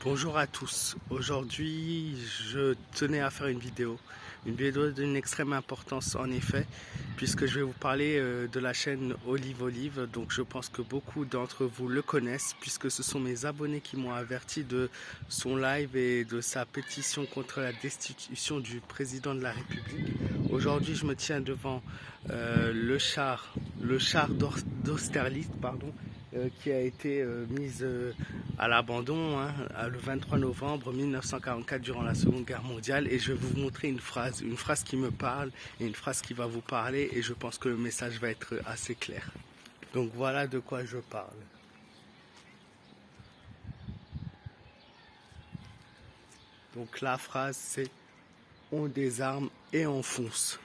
Bonjour à tous. Aujourd'hui, je tenais à faire une vidéo d'une extrême importance en effet, puisque je vais vous parler de la chaîne Olive Olive. Donc je pense que beaucoup d'entre vous le connaissent, puisque ce sont mes abonnés qui m'ont averti de son live et de sa pétition contre la destitution du président de la République. Aujourd'hui, je me tiens devant le char d'Austerlitz, qui a été mise à l'abandon le 23 novembre 1944 durant la Seconde Guerre mondiale, et je vais vous montrer une phrase qui me parle et une phrase qui va vous parler, et je pense que le message va être assez clair. Donc voilà de quoi je parle. Donc la phrase c'est on désarme et on fonce.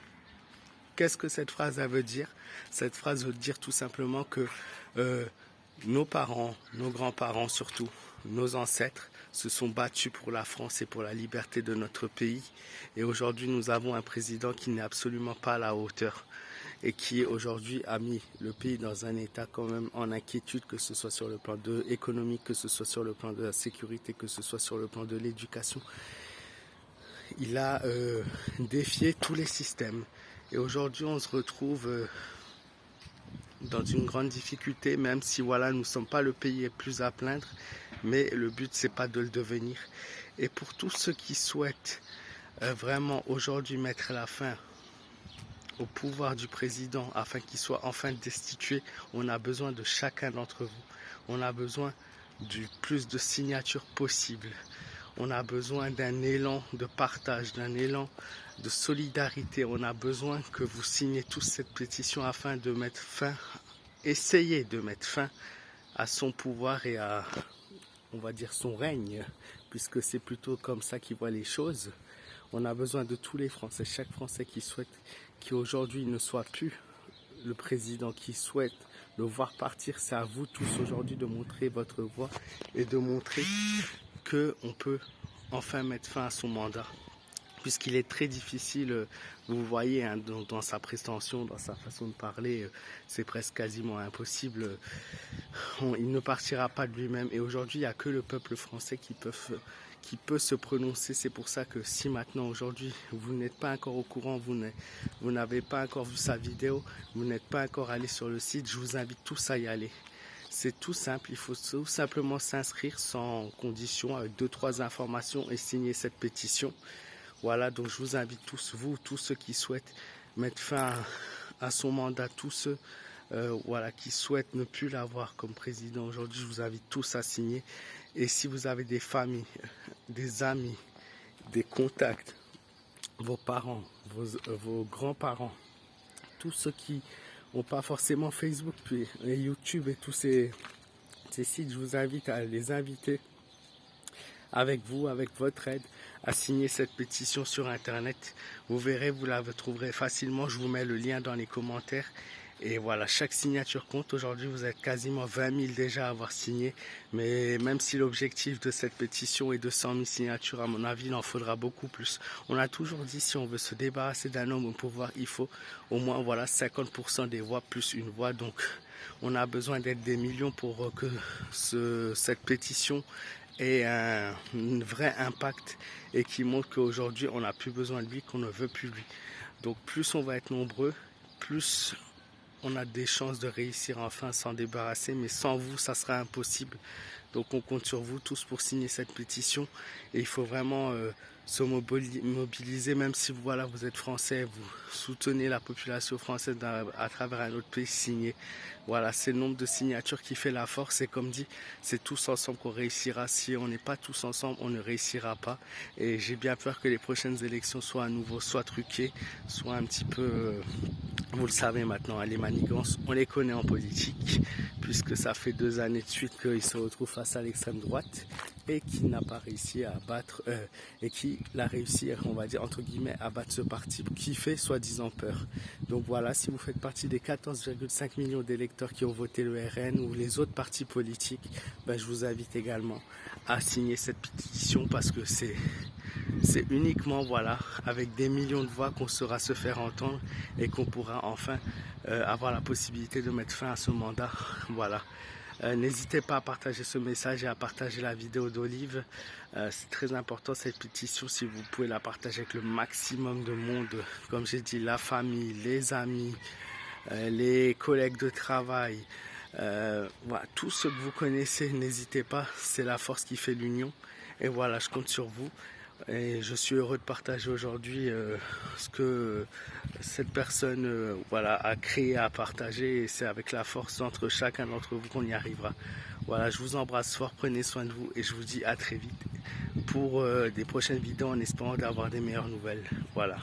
Qu'est-ce que cette phrase veut dire? Cette phrase veut dire tout simplement que nos parents, nos grands-parents surtout, nos ancêtres se sont battus pour la France et pour la liberté de notre pays. Et aujourd'hui, nous avons un président qui n'est absolument pas à la hauteur et qui aujourd'hui a mis le pays dans un état quand même en inquiétude, que ce soit sur le plan économique, que ce soit sur le plan de la sécurité, que ce soit sur le plan de l'éducation. Il a défié tous les systèmes. Et aujourd'hui, on se retrouve dans une grande difficulté, même si voilà, nous ne sommes pas le pays le plus à plaindre, mais le but c'est pas de le devenir. Et pour tous ceux qui souhaitent vraiment aujourd'hui mettre la fin au pouvoir du président afin qu'il soit enfin destitué, on a besoin de chacun d'entre vous. On a besoin du plus de signatures possible. On a besoin d'un élan de partage, d'un élan de solidarité. On a besoin que vous signez tous cette pétition afin de mettre fin, essayer de mettre fin à son pouvoir et à, on va dire, son règne, puisque c'est plutôt comme ça qu'il voit les choses. On a besoin de tous les Français, chaque Français qui souhaite qu'aujourd'hui ne soit plus le président, qui souhaite le voir partir. C'est à vous tous aujourd'hui de montrer votre voix et de montrer qu'on peut enfin mettre fin à son mandat, puisqu'il est très difficile, vous voyez dans sa prétention, dans sa façon de parler, c'est presque quasiment impossible. Il ne partira pas de lui-même, et aujourd'hui il n'y a que le peuple français qui peut se prononcer. C'est pour ça que si maintenant aujourd'hui vous n'êtes pas encore au courant, vous n'avez pas encore vu sa vidéo, vous n'êtes pas encore allé sur le site, je vous invite tous à y aller. C'est tout simple, il faut tout simplement s'inscrire sans condition avec 2-3 informations et signer cette pétition. Voilà, donc je vous invite tous, vous, tous ceux qui souhaitent mettre fin à son mandat, tous ceux qui souhaitent ne plus l'avoir comme président aujourd'hui, je vous invite tous à signer. Et si vous avez des familles, des amis, des contacts, vos parents, vos grands-parents, tous ceux qui n'ont pas forcément Facebook, puis et YouTube et tous ces sites, je vous invite à les inviter avec vous, avec votre aide, à signer cette pétition sur internet. Vous verrez, vous la trouverez facilement, je vous mets le lien dans les commentaires. Et voilà, chaque signature compte. Aujourd'hui, vous êtes quasiment 20 000 déjà à avoir signé. Mais même si l'objectif de cette pétition est de 100 000 signatures, à mon avis, il en faudra beaucoup plus. On a toujours dit, si on veut se débarrasser d'un homme au pouvoir, il faut au moins 50% des voix plus une voix. Donc, on a besoin d'être des millions pour que cette pétition ait un vrai impact et qui montre qu'aujourd'hui, on n'a plus besoin de lui, qu'on ne veut plus lui. Donc, plus on va être nombreux, plus on a des chances de réussir enfin à s'en débarrasser, mais sans vous, ça sera impossible. Donc on compte sur vous tous pour signer cette pétition. Et il faut vraiment se mobiliser, même si vous êtes français, vous soutenez la population française à travers un autre pays, signé. Voilà, c'est le nombre de signatures qui fait la force. Et comme dit, c'est tous ensemble qu'on réussira. Si on n'est pas tous ensemble, on ne réussira pas. Et j'ai bien peur que les prochaines élections soient à nouveau soit truquées, soit un petit peu... vous le savez maintenant, les manigances, on les connaît en politique, puisque ça fait 2 années de suite qu'il se retrouve face à l'extrême droite et qu'il n'a pas réussi à battre, et qu'il a réussi, on va dire entre guillemets, à battre ce parti qui fait soi-disant peur. Donc voilà, si vous faites partie des 14,5 millions d'électeurs qui ont voté le RN ou les autres partis politiques, je vous invite également à signer cette pétition, parce que c'est uniquement avec des millions de voix qu'on saura se faire entendre et qu'on pourra enfin avoir la possibilité de mettre fin à ce mandat. Voilà. N'hésitez pas à partager ce message et à partager la vidéo d'Olive. C'est très important cette pétition, si vous pouvez la partager avec le maximum de monde. Comme j'ai dit, la famille, les amis, les collègues de travail, voilà, tous ceux que vous connaissez, n'hésitez pas, c'est la force qui fait l'union. Et voilà, je compte sur vous. Et je suis heureux de partager aujourd'hui ce que cette personne voilà, a créé à partager. Et c'est avec la force entre chacun d'entre vous qu'on y arrivera. Voilà, je vous embrasse fort, prenez soin de vous et je vous dis à très vite pour des prochaines vidéos en espérant d'avoir des meilleures nouvelles. Voilà.